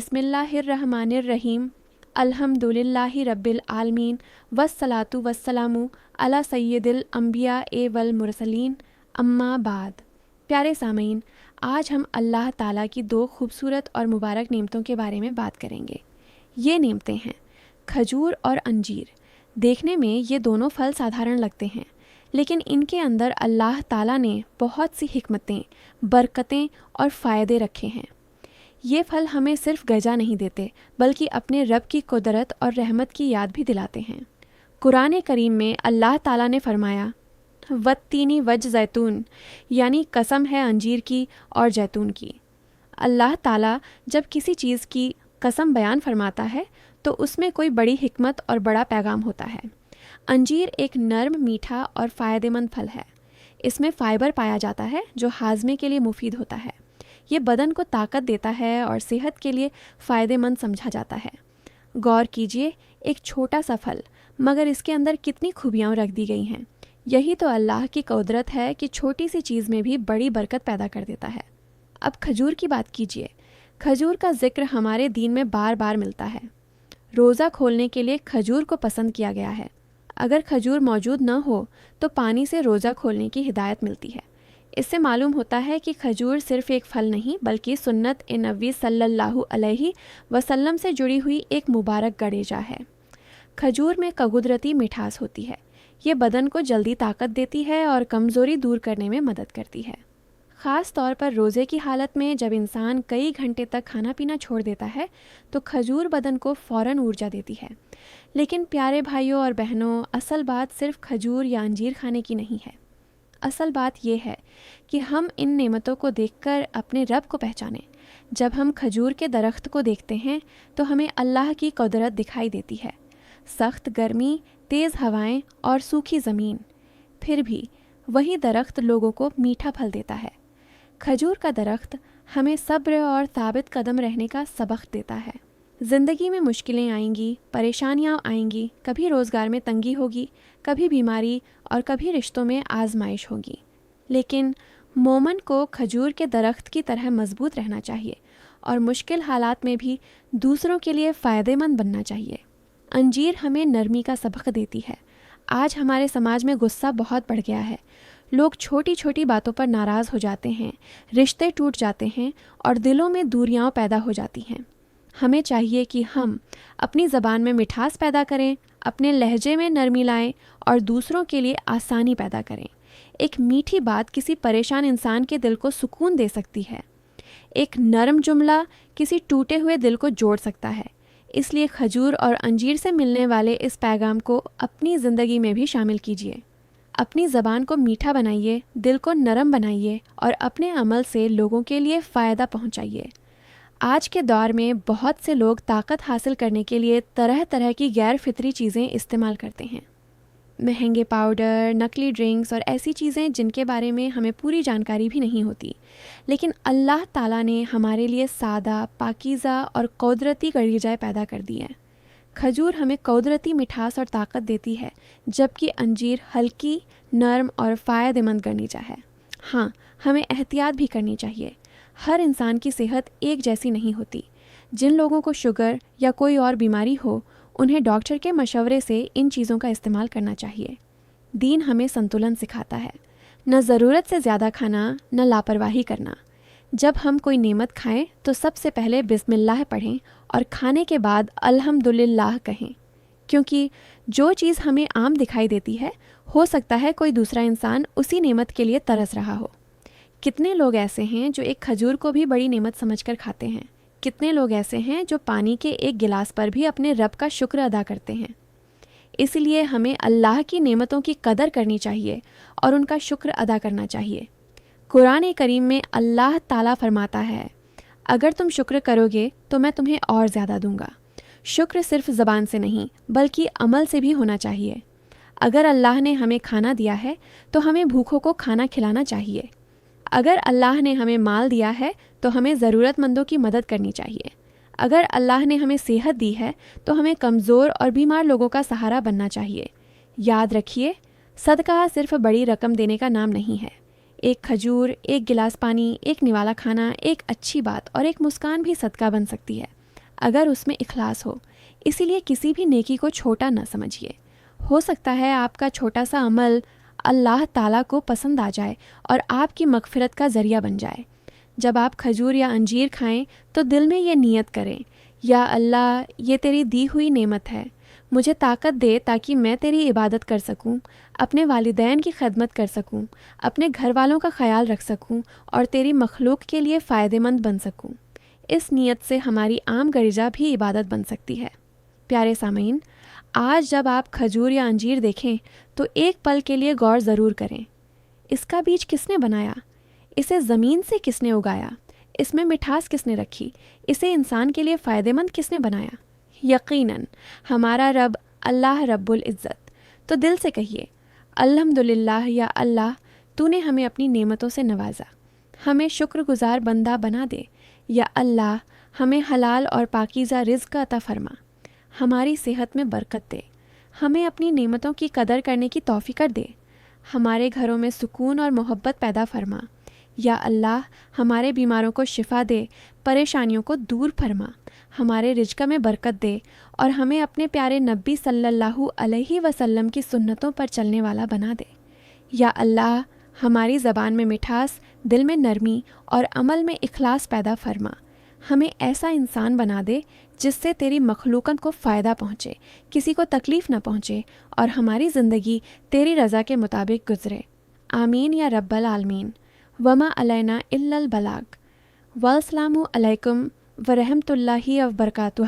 بسم اللہ الرحمن الرحیم، الحمدللہ رب العالمین، والصلاۃ والسلام علی سید الانبیاء والمرسلین، اما بعد۔ پیارے سامعین، آج ہم اللہ تعالیٰ کی دو خوبصورت اور مبارک نعمتوں کے بارے میں بات کریں گے۔ یہ نعمتیں ہیں کھجور اور انجیر۔ دیکھنے میں یہ دونوں پھل سادھارن لگتے ہیں، لیکن ان کے اندر اللہ تعالیٰ نے بہت سی حکمتیں، برکتیں اور فائدے رکھے ہیں۔ یہ پھل ہمیں صرف غذا نہیں دیتے، بلکہ اپنے رب کی قدرت اور رحمت کی یاد بھی دلاتے ہیں۔ قرآن کریم میں اللہ تعالیٰ نے فرمایا، وَالتِّینِ وَالزَّیتُون، یعنی قسم ہے انجیر کی اور زیتون کی۔ اللہ تعالیٰ جب کسی چیز کی قسم بیان فرماتا ہے تو اس میں کوئی بڑی حکمت اور بڑا پیغام ہوتا ہے۔ انجیر ایک نرم، میٹھا اور فائدہ مند پھل ہے۔ اس میں فائبر پایا جاتا ہے جو ہاضمے کے لیے مفید ہوتا ہے۔ یہ بدن کو طاقت دیتا ہے اور صحت کے لیے فائدہ مند سمجھا جاتا ہے۔ غور کیجئے، ایک چھوٹا سا پھل، مگر اس کے اندر کتنی خوبیاں رکھ دی گئی ہیں۔ یہی تو اللہ کی قدرت ہے کہ چھوٹی سی چیز میں بھی بڑی برکت پیدا کر دیتا ہے۔ اب کھجور کی بات کیجئے۔ کھجور کا ذکر ہمارے دین میں بار بار ملتا ہے۔ روزہ کھولنے کے لیے کھجور کو پسند کیا گیا ہے۔ اگر کھجور موجود نہ ہو تو پانی سے روزہ کھولنے کی ہدایت ملتی ہے۔ اس سے معلوم ہوتا ہے کہ کھجور صرف ایک پھل نہیں، بلکہ سنت نبوی صلی اللہ علیہ وسلم سے جڑی ہوئی ایک مبارک غریزہ ہے۔ کھجور میں قدرتی مٹھاس ہوتی ہے۔ یہ بدن کو جلدی طاقت دیتی ہے اور کمزوری دور کرنے میں مدد کرتی ہے۔ خاص طور پر روزے کی حالت میں جب انسان کئی گھنٹے تک کھانا پینا چھوڑ دیتا ہے تو کھجور بدن کو فوراً ارجا دیتی ہے۔ لیکن پیارے بھائیوں اور بہنوں، اصل بات صرف کھجور یا انجیر کھانے کی نہیں ہے۔ اصل بات یہ ہے کہ ہم ان نعمتوں کو دیکھ کر اپنے رب کو پہچانیں۔ جب ہم کھجور کے درخت کو دیکھتے ہیں تو ہمیں اللہ کی قدرت دکھائی دیتی ہے۔ سخت گرمی، تیز ہوائیں اور سوکھی زمین، پھر بھی وہی درخت لوگوں کو میٹھا پھل دیتا ہے۔ کھجور کا درخت ہمیں صبر اور ثابت قدم رہنے کا سبق دیتا ہے۔ زندگی میں مشکلیں آئیں گی، پریشانیاں آئیں گی، کبھی روزگار میں تنگی ہوگی، کبھی بیماری اور کبھی رشتوں میں آزمائش ہوگی، لیکن مومن کو کھجور کے درخت کی طرح مضبوط رہنا چاہیے اور مشکل حالات میں بھی دوسروں کے لیے فائدہ مند بننا چاہیے۔ انجیر ہمیں نرمی کا سبق دیتی ہے۔ آج ہمارے سماج میں غصہ بہت بڑھ گیا ہے۔ لوگ چھوٹی چھوٹی باتوں پر ناراض ہو جاتے ہیں، رشتے ٹوٹ جاتے ہیں اور دلوں میں دوریاں پیدا ہو جاتی ہیں۔ ہمیں چاہیے کہ ہم اپنی زبان میں مٹھاس پیدا کریں، اپنے لہجے میں نرمی لائیں اور دوسروں کے لیے آسانی پیدا کریں۔ ایک میٹھی بات کسی پریشان انسان کے دل کو سکون دے سکتی ہے۔ ایک نرم جملہ کسی ٹوٹے ہوئے دل کو جوڑ سکتا ہے۔ اس لیے کھجور اور انجیر سے ملنے والے اس پیغام کو اپنی زندگی میں بھی شامل کیجیے۔ اپنی زبان کو میٹھا بنائیے، دل کو نرم بنائیے اور اپنے عمل سے لوگوں کے لیے فائدہ پہنچائیے۔ آج کے دور میں بہت سے لوگ طاقت حاصل کرنے کے لیے طرح طرح کی غیر فطری چیزیں استعمال کرتے ہیں۔ مہنگے پاؤڈر، نکلی ڈرنکس اور ایسی چیزیں جن کے بارے میں ہمیں پوری جانکاری بھی نہیں ہوتی، لیکن اللہ تعالیٰ نے ہمارے لیے سادہ، پاکیزہ اور قدرتی غریزہ پیدا کر دی ہے۔ کھجور ہمیں قدرتی مٹھاس اور طاقت دیتی ہے، جبکہ انجیر ہلکی، نرم اور فائدہ مند غریزہ ہے۔ ہاں، ہمیں احتیاط بھی کرنی چاہیے۔ ہر انسان کی صحت ایک جیسی نہیں ہوتی۔ جن لوگوں کو شوگر یا کوئی اور بیماری ہو، انہیں ڈاکٹر کے مشورے سے ان چیزوں کا استعمال کرنا چاہیے۔ دین ہمیں سنتولن سکھاتا ہے، نہ ضرورت سے زیادہ کھانا، نہ لاپرواہی کرنا۔ جب ہم کوئی نعمت کھائیں تو سب سے پہلے بسم اللہ پڑھیں اور کھانے کے بعد الحمدللہ کہیں، کیونکہ جو چیز ہمیں عام دکھائی دیتی ہے، ہو سکتا ہے کوئی دوسرا انسان اسی نعمت کے لیے ترس رہا ہو۔ کتنے لوگ ایسے ہیں جو ایک کھجور کو بھی بڑی نعمت سمجھ کر کھاتے ہیں؟ کتنے لوگ ایسے ہیں جو پانی کے ایک گلاس پر بھی اپنے رب کا شکر ادا کرتے ہیں؟ اس لیے ہمیں اللہ کی نعمتوں کی قدر کرنی چاہیے اور ان کا شکر ادا کرنا چاہیے۔ قرآن کریم میں اللہ تعالیٰ فرماتا ہے، اگر تم شکر کرو گے تو میں تمہیں اور زیادہ دوں گا۔ شکر صرف زبان سے نہیں بلکہ عمل سے بھی ہونا چاہیے۔ اگر اللہ نے ہمیں کھانا دیا ہے تو ہمیں بھوکوں کو کھانا کھلانا چاہیے۔ اگر اللہ نے ہمیں مال دیا ہے تو ہمیں ضرورت مندوں کی مدد کرنی چاہیے۔ اگر اللہ نے ہمیں صحت دی ہے تو ہمیں کمزور اور بیمار لوگوں کا سہارا بننا چاہیے۔ یاد رکھیے، صدقہ صرف بڑی رقم دینے کا نام نہیں ہے۔ ایک کھجور، ایک گلاس پانی، ایک نوالا کھانا، ایک اچھی بات اور ایک مسکان بھی صدقہ بن سکتی ہے۔ اگر اس میں اخلاص ہو۔ اسی لیے کسی بھی نیکی کو چھوٹا نہ سمجھیے۔ ہو سکتا ہے آپ کا چھوٹا سا عمل اللہ تعالیٰ کو پسند آ جائے اور آپ کی مغفرت کا ذریعہ بن جائے۔ جب آپ کھجور یا انجیر کھائیں تو دل میں یہ نیت کریں، یا اللہ، یہ تیری دی ہوئی نعمت ہے، مجھے طاقت دے تاکہ میں تیری عبادت کر سکوں، اپنے والدین کی خدمت کر سکوں، اپنے گھر والوں کا خیال رکھ سکوں اور تیری مخلوق کے لیے فائدہ مند بن سکوں۔ اس نیت سے ہماری عام غرضہ بھی عبادت بن سکتی ہے۔ پیارے سامعین، آج جب آپ کھجور یا انجیر دیکھیں تو ایک پل کے لیے غور ضرور کریں۔ اس کا بیج کس نے بنایا؟ اسے زمین سے کس نے اگایا؟ اس میں مٹھاس کس نے رکھی؟ اسے انسان کے لیے فائدہ مند کس نے بنایا؟ یقیناً ہمارا رب اللہ رب العزت۔ تو دل سے کہیے، الحمدللہ یا اللہ، تو نے ہمیں اپنی نعمتوں سے نوازا، ہمیں شکر گزار بندہ بنا دے۔ یا اللہ، ہمیں حلال اور پاکیزہ رزق عطا فرما، ہماری صحت میں برکت دے، ہمیں اپنی نعمتوں کی قدر کرنے کی توفیق دے، ہمارے گھروں میں سکون اور محبت پیدا فرما۔ یا اللہ، ہمارے بیماروں کو شفا دے، پریشانیوں کو دور فرما، ہمارے رزق میں برکت دے اور ہمیں اپنے پیارے نبی صلی اللہ علیہ وسلم کی سنتوں پر چلنے والا بنا دے۔ یا اللہ، ہماری زبان میں مٹھاس، دل میں نرمی اور عمل میں اخلاص پیدا فرما، ہمیں ایسا انسان بنا دے جس سے تیری مخلوقات کو فائدہ پہنچے، کسی کو تکلیف نہ پہنچے اور ہماری زندگی تیری رضا کے مطابق گزرے۔ آمین یا رب العالمین۔ وما علینا الا البلاغ۔ والسلام علیکم ورحمۃ اللہ وبرکاتہ۔